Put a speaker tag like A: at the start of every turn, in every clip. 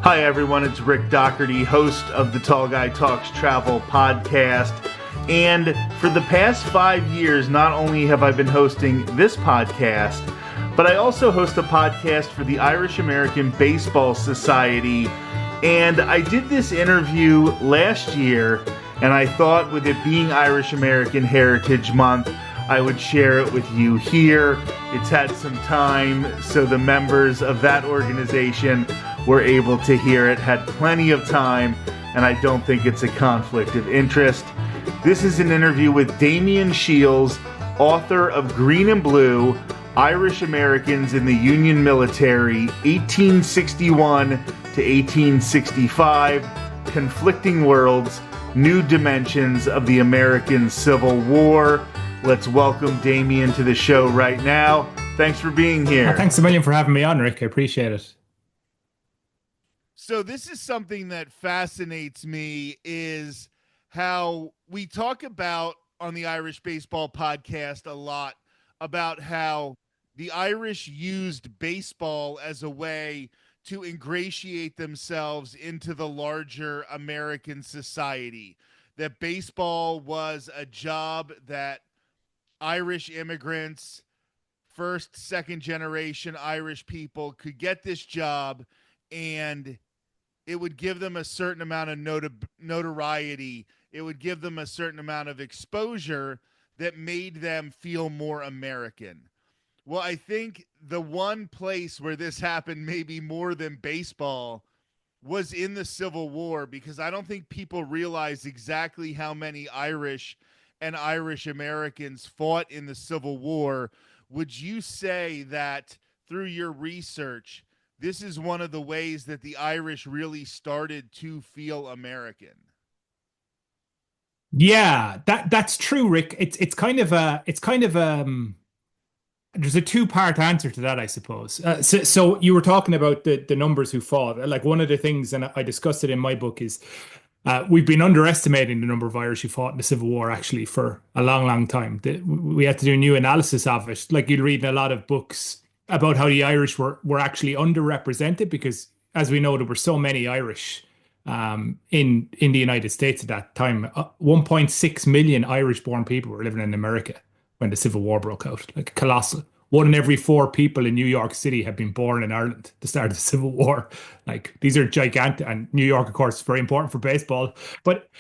A: Hi, everyone. It's Rick Doherty, host of the Tall Guy Talks Travel podcast. And for the past 5 years, not only have I been hosting this podcast, but I also host a podcast for the Irish American Baseball Society. And I did this interview last year, and I thought with it being Irish American Heritage Month, I would share it with you here. It's had some time, so the members of that organization were able to hear it, had plenty of time, and I don't think it's a conflict of interest. This is an interview with Damian Shiels, author of Green and Blue, Irish Americans in the Union Military, 1861 to 1865, Conflicting Worlds, New Dimensions of the American Civil War. Let's welcome Damian to the show right now. Thanks for being here.
B: Thanks a million for having me on, Rick. I appreciate it.
A: So this is something that fascinates me, is how we talk about on the Irish Baseball podcast a lot about how the Irish used baseball as a way to ingratiate themselves into the larger American society. That baseball was a job that Irish immigrants, first, second generation Irish people could get this job, and it would give them a certain amount of notoriety. It would give them a certain amount of exposure that made them feel more American. Well, I think the one place where this happened maybe more than baseball was in the Civil War, because I don't think people realize exactly how many Irish and Irish Americans fought in the Civil War. Would you say that through your research, this is one of the ways that the Irish really started to feel American?
B: Yeah, that's true, Rick. It's kind of there's a two-part answer to that, I suppose. So you were talking about the numbers who fought. Like, one of the things, and I discussed it in my book, is we've been underestimating the number of Irish who fought in the Civil War actually for a long, long time. We had to do a new analysis of it. Like, you'd read in a lot of books about how the Irish were actually underrepresented, because, as we know, there were so many Irish in the United States at that time. 1.6 million Irish-born people were living in America when the Civil War broke out. Like, colossal. 1 in every 4 people in New York City have been born in Ireland at the start of the Civil War. Like, these are gigantic, and New York, of course, is very important for baseball. But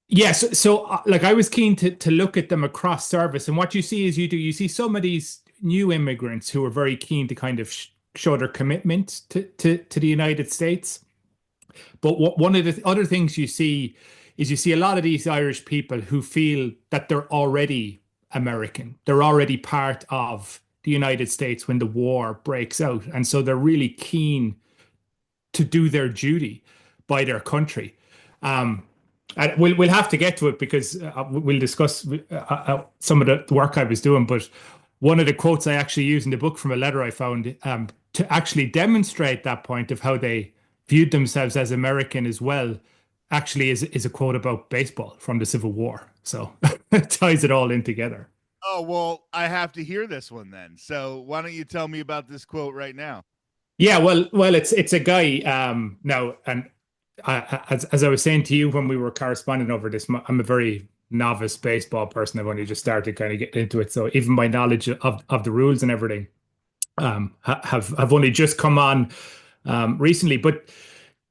B: yes, like, I was keen to look at them across service, and what you see is you see some of these new immigrants who are very keen to kind of show their commitment to the United States. But one of the other things you see is you see a lot of these Irish people who feel that they're already American. They're already part of the United States when the war breaks out. And so they're really keen to do their duty by their country. And we'll have to get to it, because we'll discuss some of the work I was doing. But one of the quotes I actually use in the book from a letter I found to actually demonstrate that point of how they viewed themselves as American as well, actually is a quote about baseball from the Civil War. So it ties it all in together.
A: Oh, well, I have to hear this one then. So why don't you tell me about this quote right now?
B: Yeah, well, it's a guy now, and as I was saying to you when we were corresponding over this, I'm a very novice baseball person. I've only just started kind of getting into it, so even my knowledge of the rules and everything have only just come on recently. But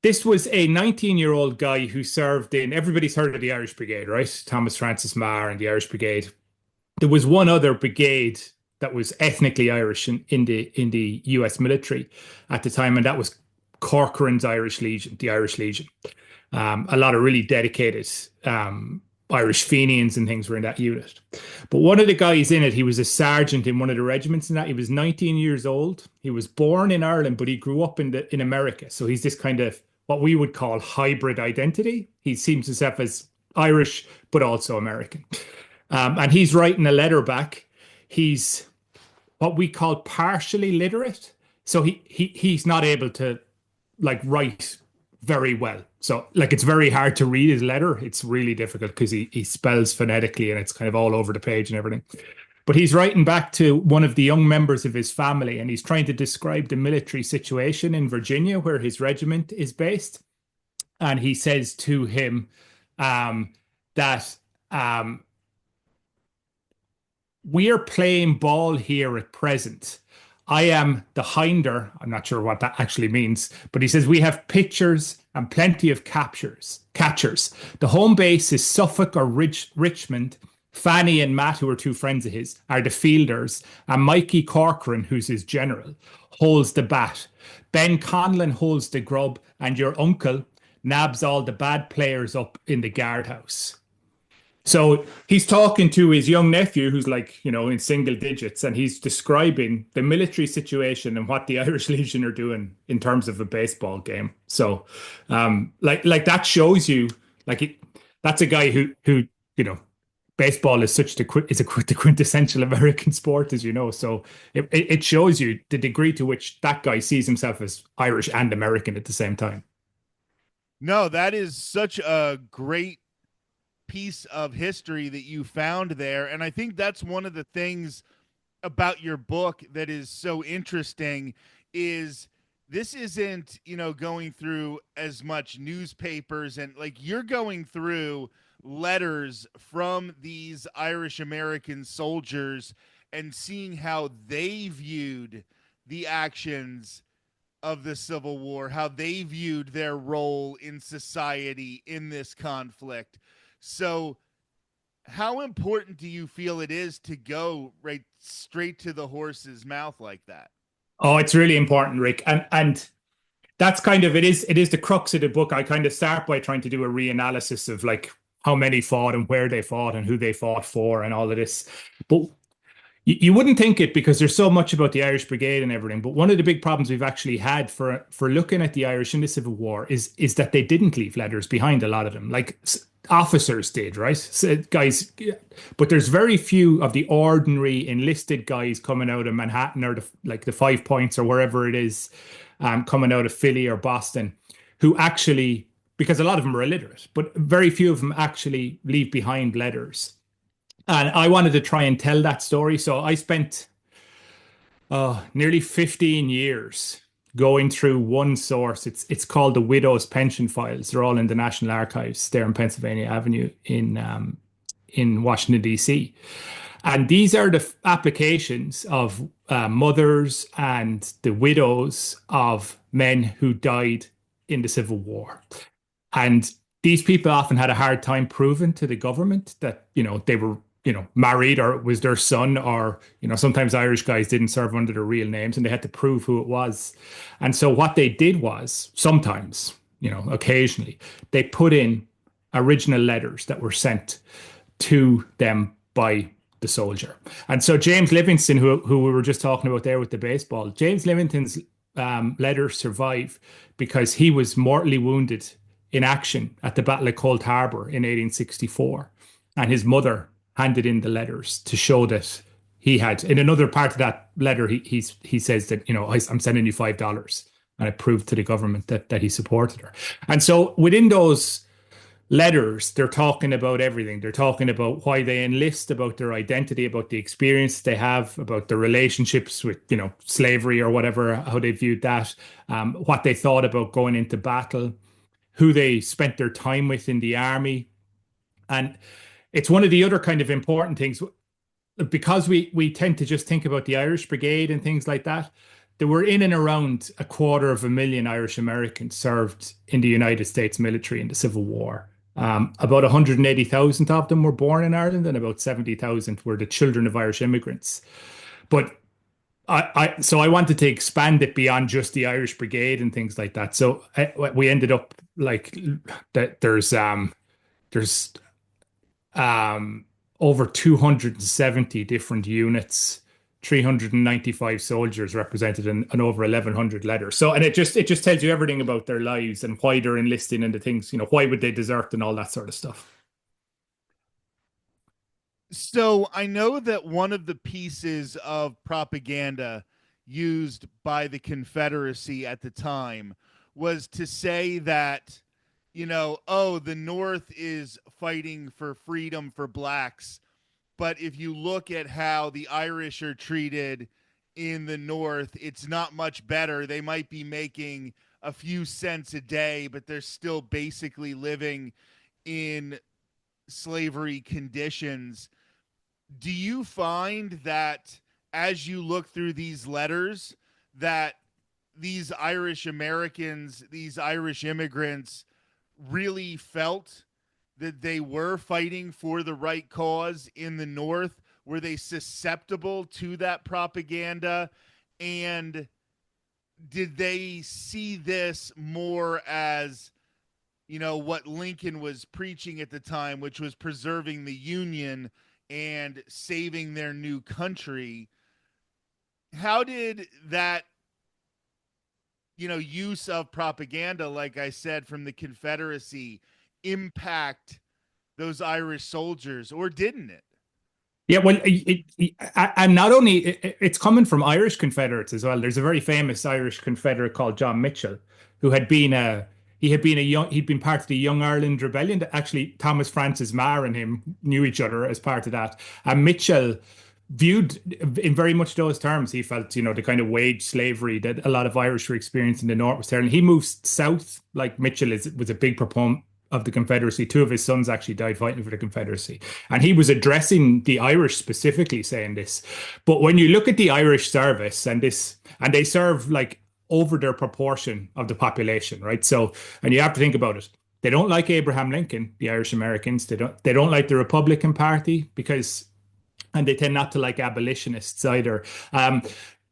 B: this was a 19-year-old guy who served in, everybody's heard of the Irish Brigade, right? Thomas Francis Meagher and the Irish Brigade. There was one other brigade that was ethnically Irish in the US military at the time, and that was Corcoran's Irish Legion, the Irish Legion. A lot of really dedicated Irish Fenians and things were in that unit. But one of the guys in it, he was a sergeant in one of the regiments in that. He was 19 years old. He was born in Ireland, but he grew up in America. So he's this kind of what we would call hybrid identity. He seems himself as Irish, but also American. And he's writing a letter back. He's what we call partially literate. So he's not able to like write very well. So like it's very hard to read his letter. It's really difficult because he spells phonetically and it's kind of all over the page and everything. But he's writing back to one of the young members of his family, and he's trying to describe the military situation in Virginia, where his regiment is based. And he says to him um, that um, we are playing ball here at present. I am the hinder. I'm not sure what that actually means, but he says we have pitchers and plenty of catchers. The home base is Suffolk or Richmond. Fanny and Matt, who are two friends of his, are the fielders, and Mikey Corcoran, who's his general, holds the bat. Ben Conlon holds the grub, and your uncle nabs all the bad players up in the guardhouse. So he's talking to his young nephew, who's like, in single digits, and he's describing the military situation and what the Irish Legion are doing in terms of a baseball game. So, like that shows you, like that's a guy who, baseball is the quintessential American sport, as you know. So it shows you the degree to which that guy sees himself as Irish and American at the same time.
A: No, that is such a great piece of history that you found there. And I think that's one of the things about your book that is so interesting is this isn't, going through as much newspapers and like you're going through letters from these Irish American soldiers and seeing how they viewed the actions of the Civil War, how they viewed their role in society in this conflict. So, how important do you feel it is to go right straight to the horse's mouth like that?
B: Oh, it's really important, Rick. And that's kind of it is the crux of the book. I kind of start by trying to do a reanalysis of like how many fought and where they fought and who they fought for and all of this. But you wouldn't think it because there's so much about the Irish Brigade and everything. But one of the big problems we've actually had for looking at the Irish in the Civil War is that they didn't leave letters behind. A lot of them, like officers did, right? So guys, but there's very few of the ordinary enlisted guys coming out of Manhattan or the 5 Points or wherever it is, coming out of Philly or Boston, who actually, because a lot of them are illiterate, but very few of them actually leave behind letters. And I wanted to try and tell that story. So I spent nearly 15 years going through one source. It's called the Widow's Pension Files. They're all in the National Archives there on Pennsylvania Avenue in Washington, D.C. And these are the applications of mothers and the widows of men who died in the Civil War. And these people often had a hard time proving to the government that, they were, married or it was their son, or, sometimes Irish guys didn't serve under their real names and they had to prove who it was. And so what they did was sometimes, occasionally, they put in original letters that were sent to them by the soldier. And so James Livingston, who we were just talking about there with the baseball, James Livingston's letters survive because he was mortally wounded in action at the Battle of Cold Harbor in 1864. And his mother handed in the letters to show that he had, in another part of that letter, he says that, I'm sending you $5. And it proved to the government that he supported her. And so within those letters, they're talking about everything. They're talking about why they enlist, about their identity, about the experience they have, about their relationships with, slavery or whatever, how they viewed that, what they thought about going into battle, who they spent their time with in the army. And it's one of the other kind of important things because we tend to just think about the Irish Brigade and things like that. There were in and around 250,000 Irish Americans served in the United States military in the Civil War. About 180,000 of them were born in Ireland, and about 70,000 were the children of Irish immigrants. But so I wanted to expand it beyond just the Irish Brigade and things like that. So we ended up like that. There's over 270 different units, 395 soldiers represented in over 1,100 letters. So, and it just tells you everything about their lives and why they're enlisting and the things, why would they desert and all that sort of stuff.
A: So I know that one of the pieces of propaganda used by the Confederacy at the time was to say that, oh, the North is fighting for freedom for blacks But if you look at how the Irish are treated in the North, it's not much better. They might be making a few cents a day, but they're still basically living in slavery conditions. Do you find that as you look through these letters that these Irish Americans, these Irish immigrants really felt that they were fighting for the right cause in the North? Were they susceptible to that propaganda? And did they see this more as, what Lincoln was preaching at the time, which was preserving the Union and saving their new country? How did that, use of propaganda, like I said, from the Confederacy impact those Irish soldiers, or didn't it?
B: Yeah, well, and not only it's coming from Irish Confederates as well. There's a very famous Irish Confederate called John Mitchell, who had been a he'd been part of the Young Ireland Rebellion. Actually, Thomas Francis Meagher and him knew each other as part of that. And Mitchell viewed in very much those terms. He felt, the kind of wage slavery that a lot of Irish were experiencing in the North was there. And he moved south. Like Mitchell was a big proponent of the Confederacy. Two of his sons actually died fighting for the Confederacy. And he was addressing the Irish specifically, saying this. But when you look at the Irish service and they serve like over their proportion of the population, right? So, and you have to think about it. They don't like Abraham Lincoln, the Irish Americans. They don't like the Republican Party because and they tend not to like abolitionists either. Um,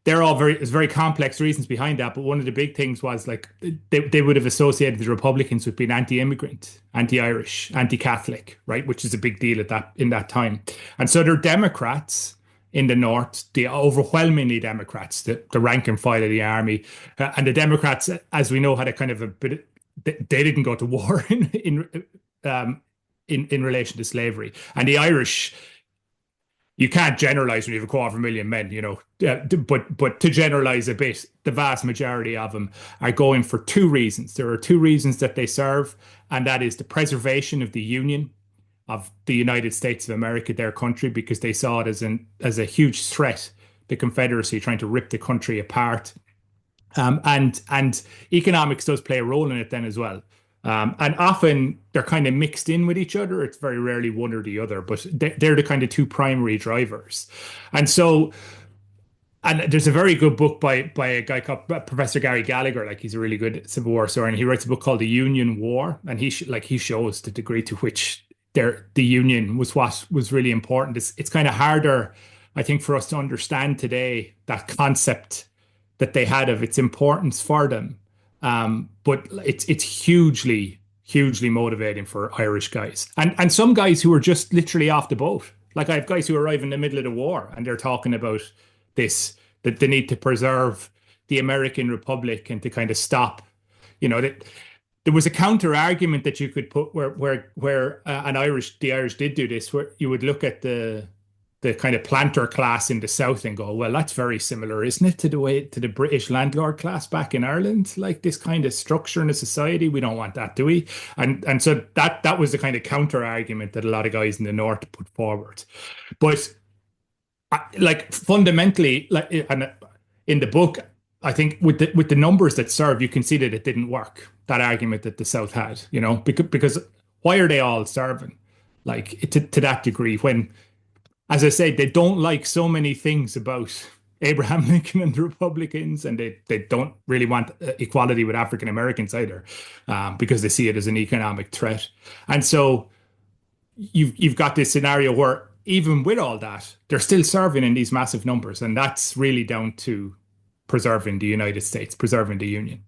B: they're all there's very complex reasons behind that, but one of the big things was like they would have associated the Republicans with being anti-immigrant, anti-Irish, anti-Catholic, right? Which is a big deal at that in that time. And so they're Democrats in the North, the overwhelmingly Democrats, the rank and file of the army, and the Democrats, as we know, had a kind of a bit. They didn't go to war um, in relation to slavery, and the Irish you can't generalize when you have a 250,000 men, but to generalize a bit, the vast majority of them are going for two reasons. There are two reasons that they serve, and that is the preservation of the Union of the United States of America, their country, because they saw it as a huge threat, the Confederacy trying to rip the country apart. And economics does play a role in it then as well. And often they're kind of mixed in with each other. It's very rarely one or the other, but they're the kind of two primary drivers. And so, and there's a very good book by a guy called Professor Gary Gallagher. Like he's a really good Civil War historian. He writes a book called The Union War, and he shows the degree to which the Union was what was really important. It's kind of harder, I think, for us to understand today that concept that they had of its importance for them. But it's hugely motivating for Irish guys and some guys who are just literally off the boat. Like I have guys who arrive in the middle of the war and they're talking about this that they need to preserve the American Republic and to kind of stop, that there was a counter argument that you could put where the Irish did do this, where you would look at the kind of planter class in the South and go, well, that's very similar, isn't it, to the British landlord class back in Ireland? Like this kind of structure in a society, we don't want that, do we? And so that was the kind of counter argument that a lot of guys in the North put forward. But like fundamentally, like and in the book, I think with the numbers that serve, you can see that it didn't work. That argument that the South had, because why are they all serving like to that degree when, as I say, they don't like so many things about Abraham Lincoln and the Republicans, and they don't really want equality with African Americans either, because they see it as an economic threat. And so you've got this scenario where even with all that, they're still serving in these massive numbers, and that's really down to preserving the United States, preserving the Union.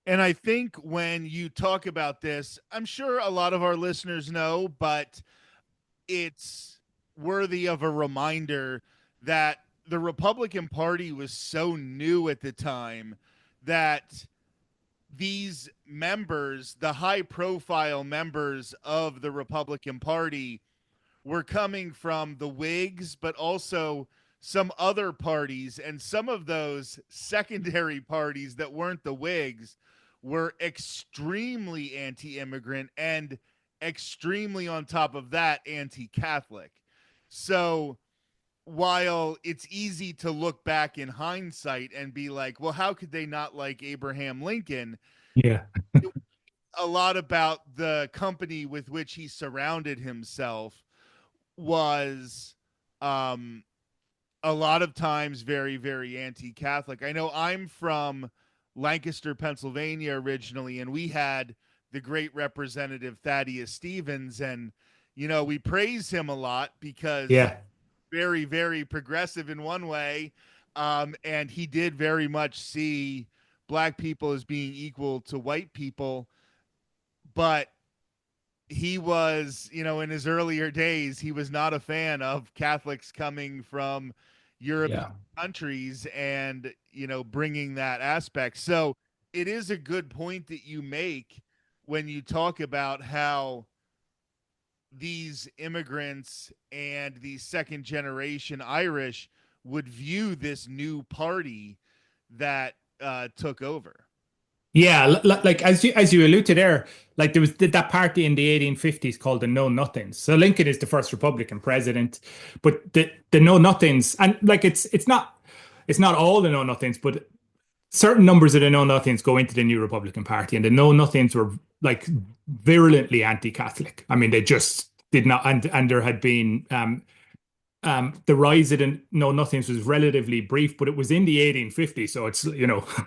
A: And I think when you talk about this, I'm sure a lot of our listeners know, but it's worthy of a reminder that the Republican Party was so new at the time that these members, the high profile members of the Republican Party, were coming from the Whigs, but also some other parties. And some of those secondary parties that weren't the Whigs were extremely anti immigrant and extremely, on top of that, anti Catholic. So while it's easy to look back in hindsight and be like, well, how could they not like Abraham Lincoln?
B: Yeah.
A: It, a lot about the company with which he surrounded himself was um, a lot of times very, very anti Catholic. I know I'm from Lancaster, Pennsylvania originally, and we had the great representative Thaddeus Stevens. And, we praise him a lot because
B: Yeah.
A: very, very progressive in one way. And he did very much see black people as being equal to white people. But he was, in his earlier days, he was not a fan of Catholics coming from European
B: Yeah.
A: countries and, bringing that aspect. So it is a good point that you make when you talk about how these immigrants and these second generation Irish would view this new party that took over.
B: Yeah, like as you alluded there, like there was that party in the 1850s called the Know Nothings. So Lincoln is the first Republican president, but the Know Nothings, and like it's not all the Know Nothings, but certain numbers of the Know Nothings go into the new Republican Party, and the Know Nothings were like virulently anti-Catholic. I mean, they just did not, and there had been the rise of the Know Nothings was relatively brief, but it was in the 1850s, so it's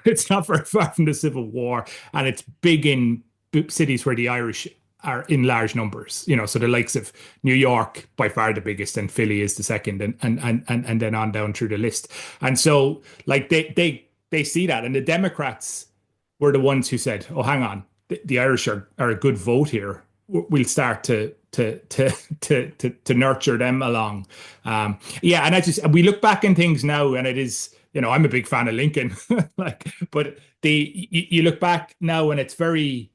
B: it's not very far from the Civil War, and it's big in cities where the Irish are in large numbers. So the likes of New York by far the biggest, and Philly is the second, and then on down through the list. And so like they see that, and the Democrats were the ones who said, "Oh, hang on, the Irish are a good vote here. We'll start to nurture them along." Yeah, and I just we look back in things now, and it is, I'm a big fan of Lincoln, like, but you look back now, and it's very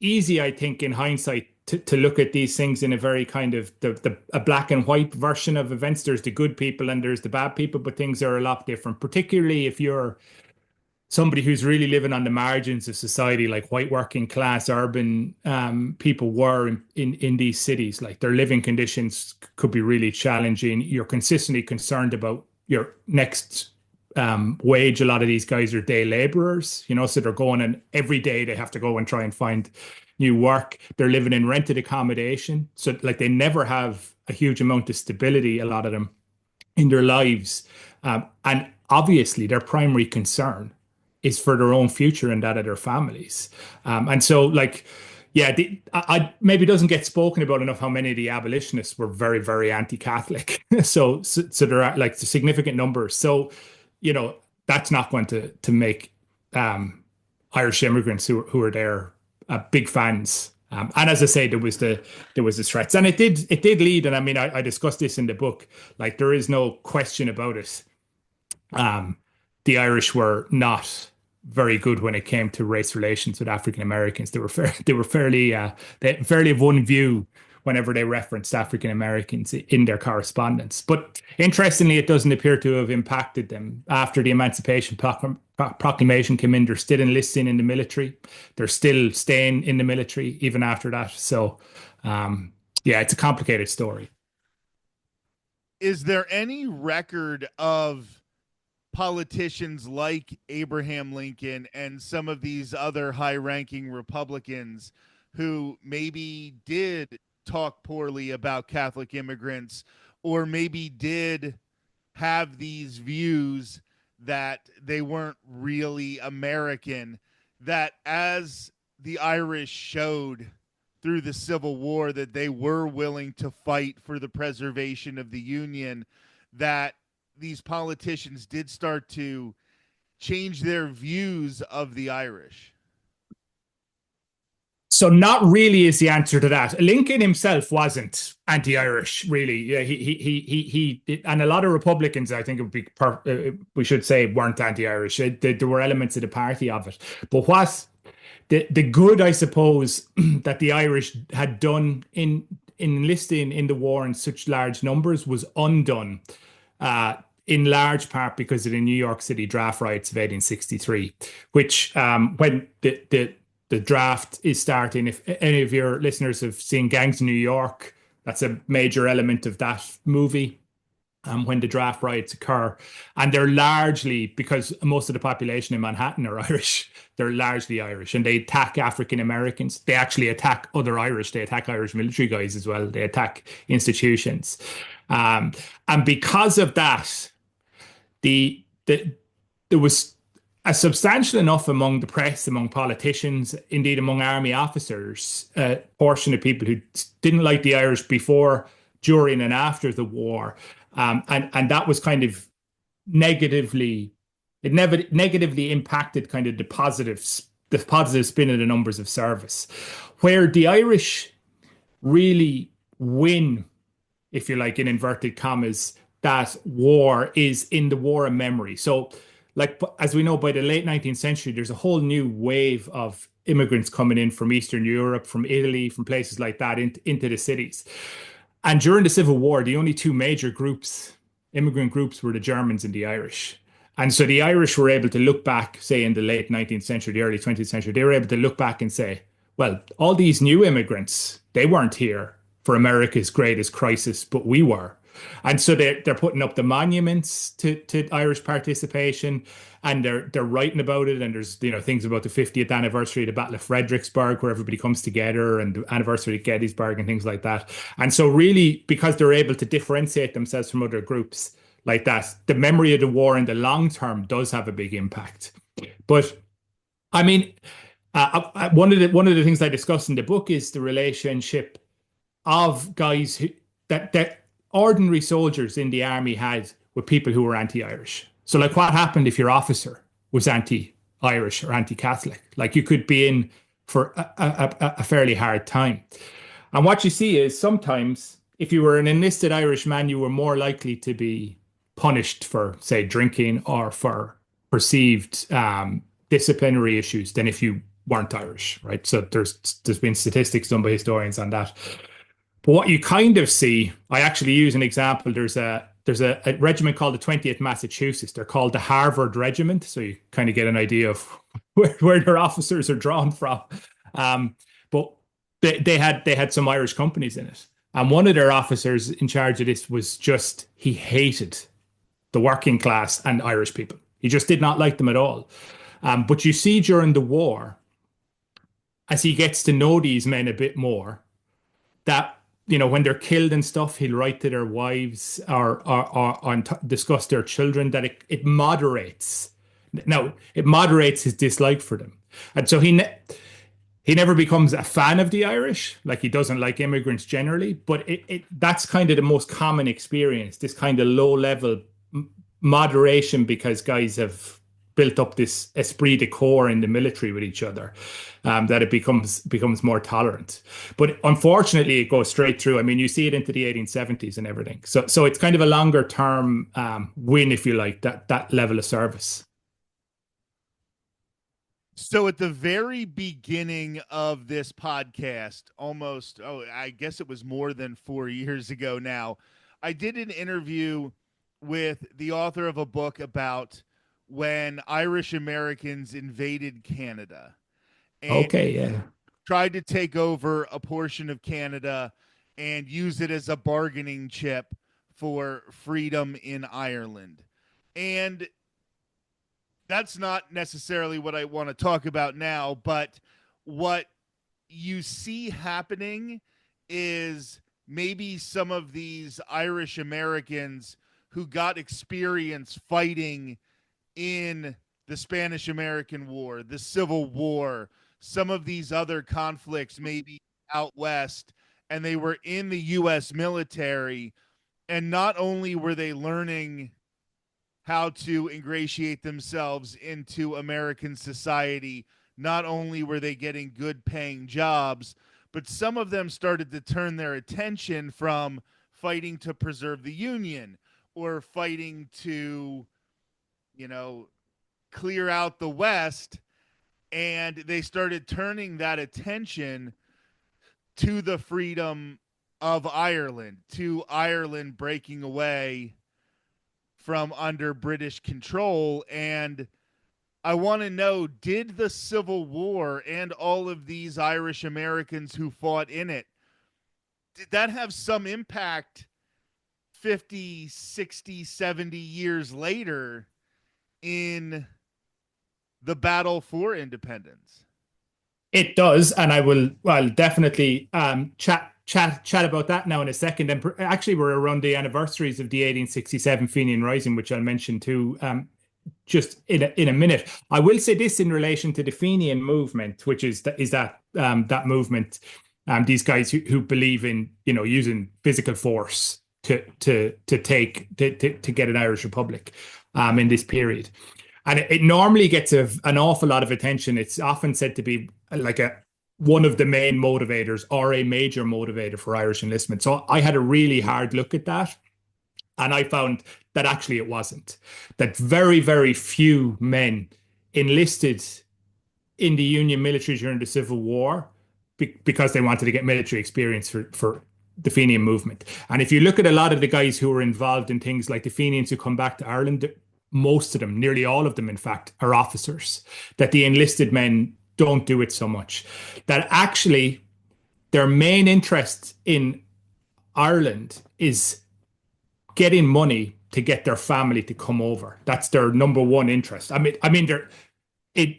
B: easy, I think, in hindsight, to look at these things in a very kind of the a black and white version of events. There's the good people and there's the bad people, but things are a lot different, particularly if you're somebody who's really living on the margins of society, like white working class urban people were in these cities. Like their living conditions could be really challenging. You're consistently concerned about your next wage. A lot of these guys are day laborers, so they're going, and every day they have to go and try and find new work. They're living in rented accommodation, so like they never have a huge amount of stability, a lot of them, in their lives. And obviously, their primary concern is for their own future and that of their families. And so, like, yeah, maybe doesn't get spoken about enough how many of the abolitionists were very, very anti-Catholic. So there are like significant numbers. So, you know, that's not going to make Irish immigrants who are there big fans. And as I say, there was the threats, and it did lead. And I mean, I discussed this in the book. Like there is no question about it. Um, the Irish were not very good when it came to race relations with African Americans. They were fairly of one view whenever they referenced African Americans in their correspondence. But interestingly, it doesn't appear to have impacted them after the Emancipation Proclamation came in. They're still enlisting in the military. They're still staying in the military even after that. So, yeah, it's a complicated story.
A: Is there any record of politicians like Abraham Lincoln and some of these other high ranking Republicans who maybe did talk poorly about Catholic immigrants or maybe did have these views that they weren't really American, that as the Irish showed through the Civil War that they were willing to fight for the preservation of the Union, that these politicians did start to change their views of the Irish?
B: So not really is the answer to that. Lincoln himself wasn't anti-Irish, really. Yeah, and a lot of Republicans, I think it would be, we should say, weren't anti-Irish. There were elements of the party of it. But what the good, I suppose, that the Irish had done in enlisting in the war in such large numbers was undone, in large part because of the New York City draft riots of 1863, which when the draft is starting, if any of your listeners have seen Gangs in New York, That's a major element of that movie. When the draft riots occur, and they're largely because most of the population in Manhattan are Irish. They're largely Irish, and they attack African Americans. They actually attack other Irish. They attack Irish military guys as well. They attack institutions, um, and because of that, the there was a substantial enough among the press, among politicians, indeed among army officers, a portion of people who didn't like the Irish before, during, and after the war, and that was kind of negatively, it never negatively impacted kind of the positive spin of the numbers of service, where the Irish really win, if you like, in inverted commas, that war is in the war of memory. So, like, as we know, by the late 19th century, there's a whole new wave of immigrants coming in from Eastern Europe, from Italy, from places like that into the cities. And during the Civil War, the only two major groups, immigrant groups, were the Germans and the Irish. And so the Irish were able to look back, say in the late 19th century, the early 20th century, they were able to look back and say, well, all these new immigrants, they weren't here for America's greatest crisis, but we were. And so they're putting up the monuments to Irish participation, and they're writing about it. And there's things about the 50th anniversary of the Battle of Fredericksburg, where everybody comes together, and the anniversary of Gettysburg and things like that. And so really, because they're able to differentiate themselves from other groups like that, the memory of the war in the long term does have a big impact. But I mean, one of the things I discuss in the book is the relationship of guys that ordinary soldiers in the army had with people who were anti-Irish. So, like, what happened if your officer was anti-Irish or anti-Catholic? Like, you could be in for a fairly hard time. And what you see is sometimes, if you were an enlisted Irish man, you were more likely to be punished for, say, drinking or for perceived disciplinary issues than if you weren't Irish, right? So there's been statistics done by historians on that. But what you kind of see, I actually use an example. There's a regiment called the 20th Massachusetts. They're called the Harvard Regiment, so you kind of get an idea of where their officers are drawn from. But they had some Irish companies in it, and one of their officers in charge of this was just he hated the working class and Irish people. He just did not like them at all. But you see during the war, as he gets to know these men a bit more, that when they're killed and stuff, he'll write to their wives or discuss their children, that it moderates. Now, it moderates his dislike for them. And so he never becomes a fan of the Irish, like he doesn't like immigrants generally, but that's kind of the most common experience, this kind of low level moderation, because guys have built up this esprit de corps in the military with each other, that it becomes more tolerant. But unfortunately, it goes straight through. I mean, you see it into the 1870s and everything. So it's kind of a longer term win, if you like, that level of service.
A: So at the very beginning of this podcast, I guess it was more than 4 years ago now, I did an interview with the author of a book about when Irish Americans invaded Canada and
B: Okay, yeah.
A: tried to take over a portion of Canada and use it as a bargaining chip for freedom in Ireland. And that's not necessarily what I want to talk about now, but what you see happening is maybe some of these Irish Americans who got experience fighting in the Spanish American War, the Civil War, some of these other conflicts, maybe out west, and they were in the U.S. military. And not only were they learning how to ingratiate themselves into American society, not only were they getting good paying jobs, but some of them started to turn their attention from fighting to preserve the Union or fighting to, clear out the West. And they started turning that attention to the freedom of Ireland, to Ireland breaking away from under British control. And I want to know, did the Civil War and all of these Irish Americans who fought in it, did that have some impact 50, 60, 70 years later in the battle for independence?
B: It does, and I will well definitely chat about that now in a second. And actually, we're around the anniversaries of the 1867 Fenian Rising, which I'll mention too. Just in a minute. I will say this in relation to the Fenian movement, which is that movement, these guys who believe in using physical force to get an Irish Republic in this period. And it normally gets an awful lot of attention. It's often said to be like a one of the main motivators or a major motivator for Irish enlistment. So I had a really hard look at that, and I found that actually it wasn't. That very, very few men enlisted in the Union military during the Civil War because they wanted to get military experience for the Fenian movement. And if you look at a lot of the guys who were involved in things like the Fenians who come back to Ireland, most of them, nearly all of them, in fact, are officers. That the enlisted men don't do it so much. That actually their main interest in Ireland is getting money to get their family to come over. That's their number one interest. I mean,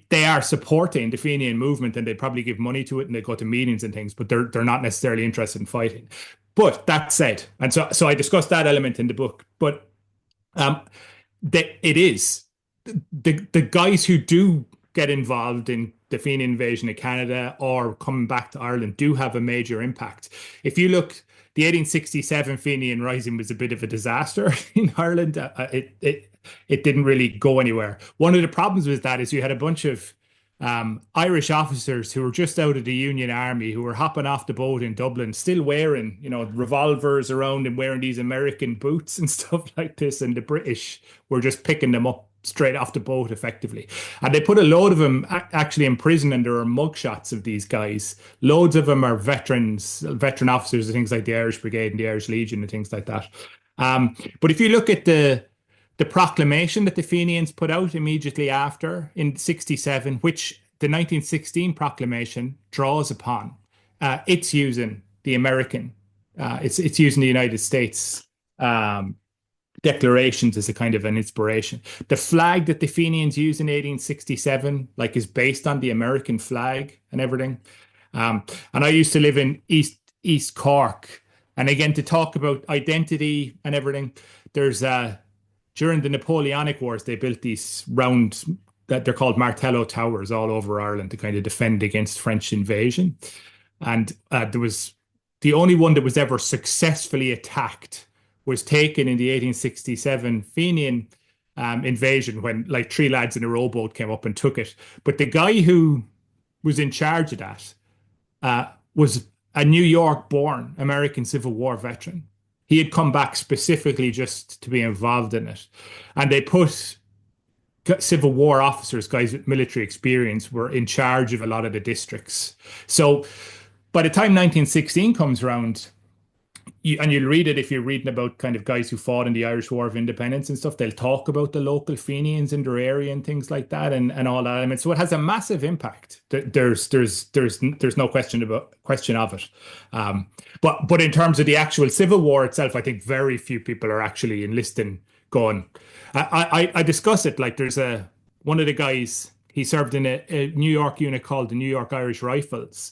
B: they are supporting the Fenian movement and they probably give money to it and they go to meetings and things, but they're not necessarily interested in fighting. But that said, and so I discussed that element in the book. But um, it is the guys who do get involved in the Fenian invasion of Canada or coming back to Ireland do have a major impact. If you look, the 1867 Fenian Rising was a bit of a disaster in Ireland. It didn't really go anywhere. One of the problems with that is you had a bunch of Irish officers who were just out of the Union Army who were hopping off the boat in Dublin, still wearing, revolvers around and wearing these American boots and stuff like this. And the British were just picking them up straight off the boat effectively. And they put a load of them actually in prison, and there are mugshots of these guys. Loads of them are veteran officers of things like the Irish Brigade and the Irish Legion and things like that. But if you look at the proclamation that the Fenians put out immediately after in 67, which the 1916 proclamation draws upon, it's using the American, it's using the United States declarations as a kind of an inspiration. The flag that the Fenians use in 1867, like, is based on the American flag and everything. And I used to live in East Cork, and again to talk about identity and everything. There's during the Napoleonic Wars, they built these round that they're called Martello Towers all over Ireland to kind of defend against French invasion. And there was the only one that was ever successfully attacked was taken in the 1867 Fenian invasion when like three lads in a rowboat came up and took it. But the guy who was in charge of that was a New York-born American Civil War veteran. He had come back specifically just to be involved in it. And they put Civil War officers, guys with military experience, were in charge of a lot of the districts. So by the time 1916 comes around, and you'll read it if you're reading about kind of guys who fought in the Irish War of Independence and stuff. They'll talk about the local Fenians in their area and things like that, and all that. I mean, so it has a massive impact. There's no question of it. But in terms of the actual Civil War itself, I think very few people are actually enlisting. Going, I discuss it like there's one of the guys. He served in a New York unit called the New York Irish Rifles.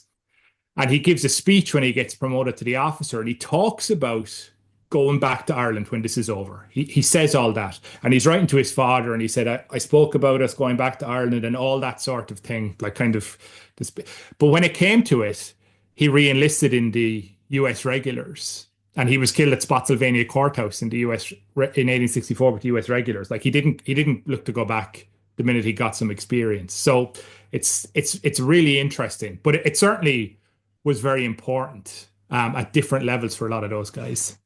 B: And he gives a speech when he gets promoted to the officer, and he talks about going back to Ireland when this is over. He says all that, and he's writing to his father, and he said, I spoke about us going back to Ireland and all that sort of thing, like kind of this. But when it came to it, he re-enlisted in the U.S. regulars, and he was killed at Spotsylvania Courthouse in the U.S. in 1864 with the U.S. regulars. Like he didn't look to go back the minute he got some experience. So it's really interesting, but it certainly was very important at different levels for a lot of those guys.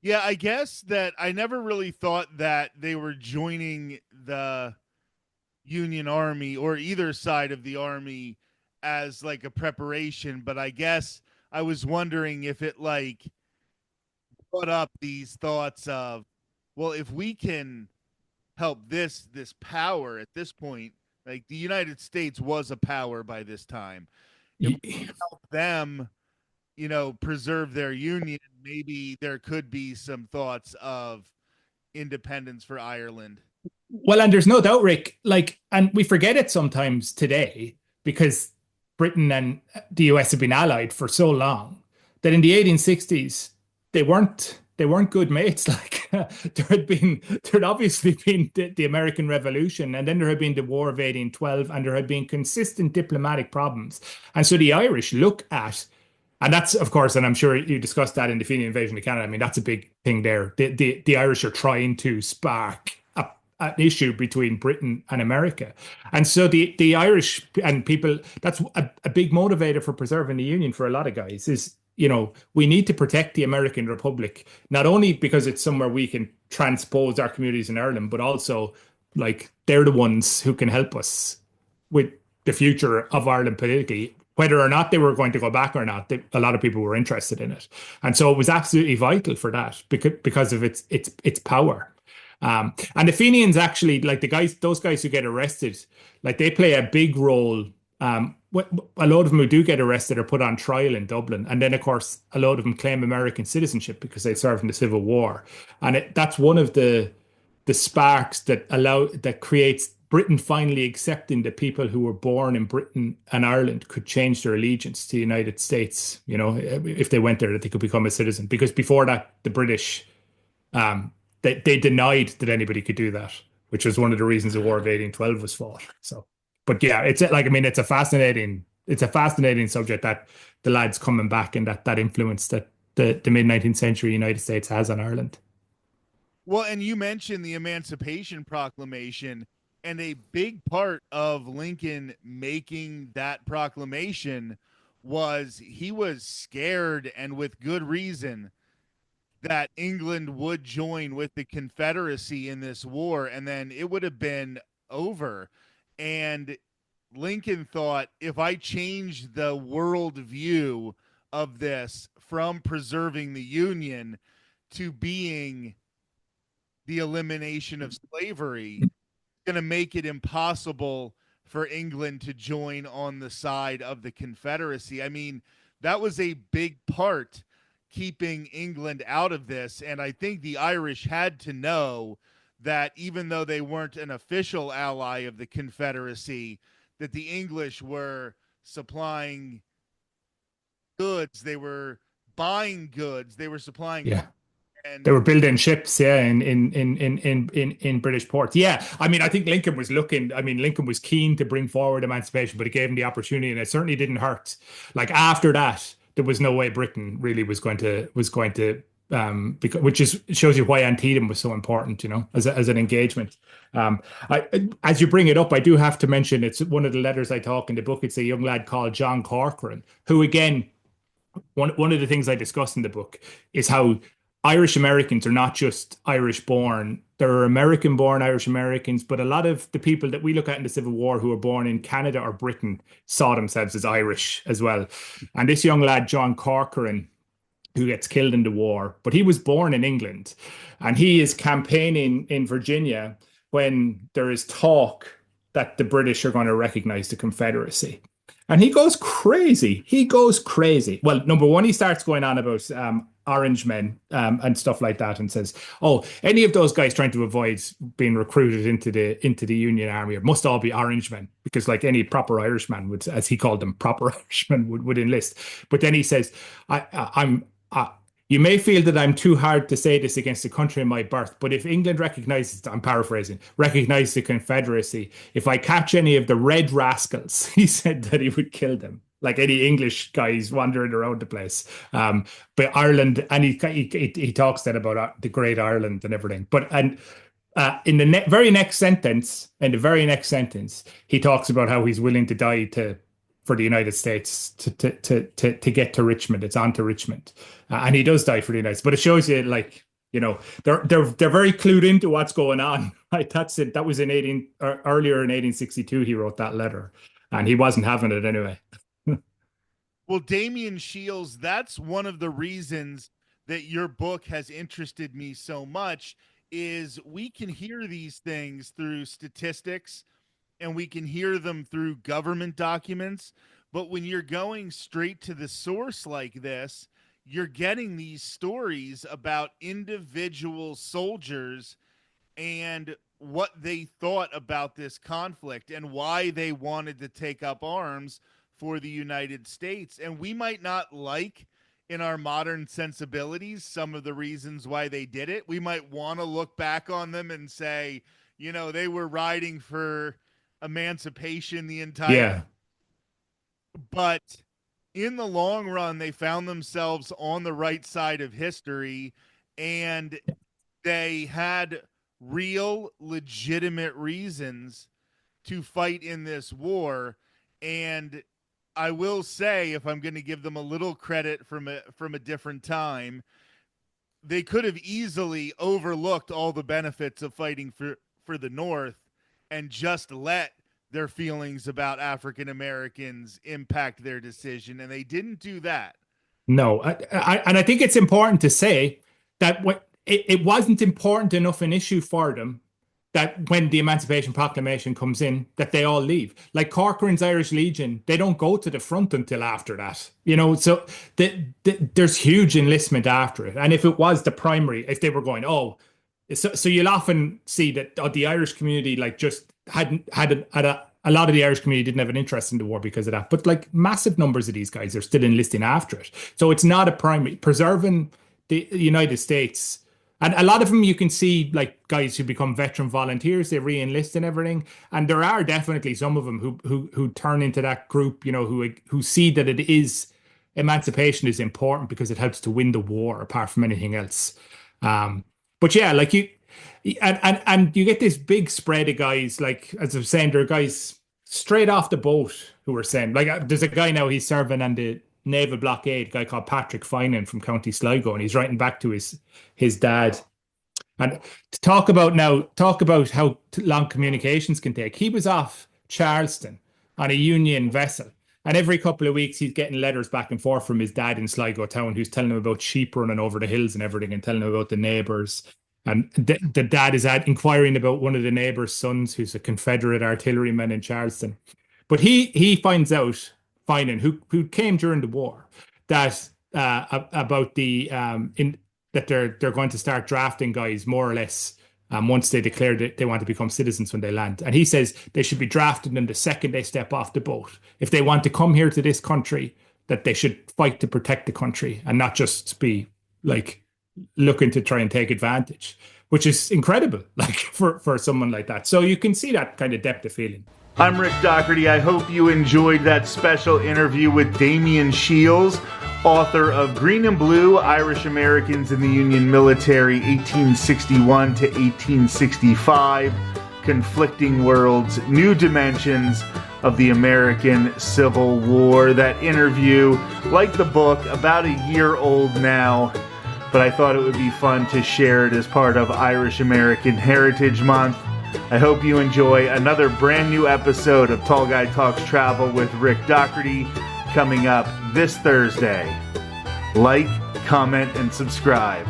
A: Yeah, I guess that I never really thought that they were joining the Union Army or either side of the army as like a preparation, but I guess I was wondering if it like brought up these thoughts of, well, if we can help this power at this point, like the United States was a power by this time. If we help them preserve their union, maybe there could be some thoughts of independence for Ireland.
B: Well, and there's no doubt, Rick, like, and we forget it sometimes today because Britain and the US have been allied for so long that in the 1860s they weren't good mates. Like there had obviously been the American Revolution, and then there had been the War of 1812, and there had been consistent diplomatic problems. And so the Irish look at, and that's of course, and I'm sure you discussed that in the Fenian invasion of Canada. I mean, that's a big thing there. The Irish are trying to spark an issue between Britain and America. And so the Irish and people, that's a big motivator for preserving the Union for a lot of guys is, we need to protect the American Republic, not only because it's somewhere we can transpose our communities in Ireland, but also like they're the ones who can help us with the future of Ireland politically. Whether or not they were going to go back or not, a lot of people were interested in it, and so it was absolutely vital for that because of its power. And the Fenians actually, like those guys who get arrested, like they play a big role. A lot of them who do get arrested are put on trial in Dublin, and then of course a lot of them claim American citizenship because they served in the Civil War, and that's one of the sparks that creates Britain finally accepting that people who were born in Britain and Ireland could change their allegiance to the United States. If they went there, that they could become a citizen. Because before that, the British um, they denied that anybody could do that, which was one of the reasons the War of 1812 was fought. So, but yeah, it's like, I mean, it's a fascinating subject, that the lads coming back and that influence that the mid 19th century United States has on Ireland.
A: Well, and you mentioned the Emancipation Proclamation, and a big part of Lincoln making that proclamation was he was scared, and with good reason, that England would join with the Confederacy in this war, and then it would have been over. And Lincoln thought, if I change the world view of this from preserving the Union to being the elimination of slavery, going to make it impossible for England to join on the side of the Confederacy. I mean, that was a big part keeping England out of this. And I think the Irish had to know that even though they weren't an official ally of the Confederacy, that the English were supplying goods, they were buying goods, they were supplying
B: Yeah.
A: and
B: They were building ships, yeah, in British ports. Yeah, I mean, I think Lincoln was looking. I mean, Lincoln was keen to bring forward emancipation, but it gave him the opportunity, and it certainly didn't hurt. Like after that, there was no way Britain really was going to because, which is shows you why Antietam was so important, as an engagement. As you bring it up, I do have to mention it's one of the letters I talk in the book. It's a young lad called John Corcoran, who again one of the things I discuss in the book is how Irish Americans are not just Irish born. There are American born Irish Americans, but a lot of the people that we look at in the Civil War who were born in Canada or Britain saw themselves as Irish as well. And this young lad, John Corcoran, who gets killed in the war, but he was born in England, and he is campaigning in Virginia when there is talk that the British are going to recognize the Confederacy. And he goes crazy. He goes crazy. Well, number one, he starts going on about orange men and stuff like that, and says, "Oh, any of those guys trying to avoid being recruited into the Union Army must all be orange men, because like any proper Irishman would, as he called them, proper Irishmen would enlist." But then he says, I'm. You may feel that I'm too hard to say this against the country of my birth, but if England recognizes, I'm paraphrasing, recognize the Confederacy, if I catch any of the red rascals," he said that he would kill them, like any English guys wandering around the place. But Ireland, and he talks then about the Great Ireland and everything. But and in the very next sentence, he talks about how he's willing to die for the United States to get to Richmond. It's on to Richmond, and he does die for the United States. But it shows you, like, they're very clued into what's going on. Right, that's it. That was earlier in 1862. He wrote that letter, and he wasn't having it anyway.
A: Well, Damian Shiels, that's one of the reasons that your book has interested me so much is we can hear these things through statistics and we can hear them through government documents, But when you're going straight to the source like this, you're getting these stories about individual soldiers and what they thought about this conflict and why they wanted to take up arms for the United States. And we might not like, in our modern sensibilities, some of the reasons why they did it. We might want to look back on them and say, you know, they were riding for emancipation the entire.
B: Yeah.
A: But in the long run, they found themselves on the right side of history, and they had real, legitimate reasons to fight in this war. And I will say, if I'm going to give them a little credit from a different time, they could have easily overlooked all the benefits of fighting for the North and just let their feelings about African Americans impact their decision, and they didn't do that.
B: No, and I think it's important to say that it wasn't important enough an issue for them that when the Emancipation Proclamation comes in, that they all leave. Like Corcoran's Irish Legion, they don't go to the front until after that. You know, so there's huge enlistment after it. And if it was the primary, if they were going, oh, so you'll often see that the Irish community like just hadn't had a lot of the Irish community didn't have an interest in the war because of that. But like massive numbers of these guys are still enlisting after it. So it's not a primary. Preserving the United States. And a lot of them you can see like guys who become veteran volunteers, they re-enlist and everything. And there are definitely some of them who turn into that group, you know, who see that it is emancipation is important because it helps to win the war apart from anything else. But yeah, like and you get this big spread of guys, like as I was saying, there are guys straight off the boat who are saying, like there's a guy now, he's serving on the naval blockade, a guy called Patrick Finan from County Sligo, and he's writing back to his dad. And to talk about how long communications can take. He was off Charleston on a Union vessel, and every couple of weeks he's getting letters back and forth from his dad in Sligo town, who's telling him about sheep running over the hills and everything, and telling him about the neighbours. And the dad is inquiring about one of the neighbours' sons, who's a Confederate artilleryman in Charleston. But he finds out, Finan, who came during the war, that about the that they're going to start drafting guys more or less once they declare that they want to become citizens when they land. And he says they should be drafting them the second they step off the boat. If they want to come here to this country, that they should fight to protect the country and not just be like looking to try and take advantage, which is incredible, like for someone like that. So you can see that kind of depth of feeling.
A: I'm Rick Doherty. I hope you enjoyed that special interview with Damian Shiels, author of Green and Blue, Irish Americans in the Union Military, 1861 to 1865, Conflicting Worlds, New Dimensions of the American Civil War. That interview, like the book, about a year old now, but I thought it would be fun to share it as part of Irish American Heritage Month. I hope you enjoy another brand new episode of Tall Guy Talks Travel with Rick Doherty coming up this Thursday. Like, comment, and subscribe.